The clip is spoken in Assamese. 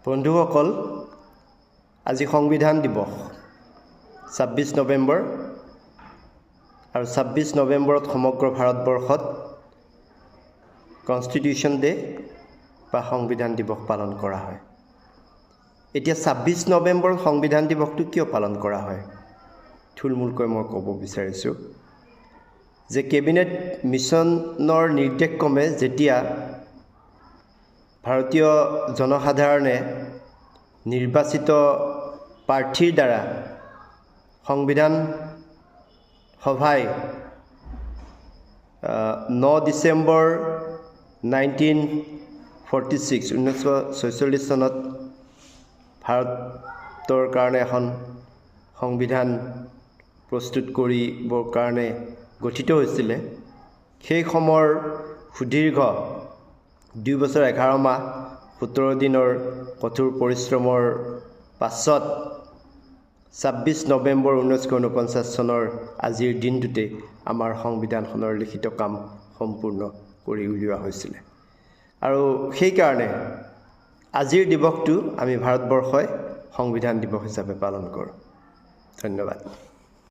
বন্ধুসকল, আজি সংবিধান দিৱস ২৬ নৱেম্বৰ আৰু ২৬ নৱেম্বৰত সমগ্ৰ ভাৰতবৰ্ষত কনষ্টিটিউশ্যন ডে বা সংবিধান দিৱস পালন কৰা হয়। এতিয়া ২৬ নৱেম্বৰত সংবিধান দিৱসটো কিয় পালন কৰা হয়? থুলমূলকৈ মই ক'ব বিচাৰিছোঁ যে কেবিনেট মিছনৰ নিৰ্দেশক্ৰমে যেতিয়া ভাৰতীয় জনসাধাৰণে নিৰ্বাচিত প্ৰাৰ্থীৰ দ্বাৰা সংবিধান সভাই ৯ ডিচেম্বৰ 1946 চনত ভাৰতৰ কাৰণে এখন সংবিধান প্ৰস্তুত কৰিবৰ কাৰণে গঠিত হৈছিলে। সেই সময়ৰ সুদীৰ্ঘ ২ বছৰ ১১ মাহ ১৭ দিনৰ কঠোৰ পৰিশ্ৰমৰ পাছত ২৬ নৱেম্বৰ ১৯৪৯ চনৰ আজিৰ দিনটোতে আমাৰ সংবিধানখনৰ লিখিত কাম সম্পূৰ্ণ কৰি উলিওৱা হৈছিলে। আৰু সেইকাৰণে আজিৰ দিৱসটো আমি ভাৰতবৰ্ষই সংবিধান দিৱস হিচাপে পালন কৰোঁ। ধন্যবাদ।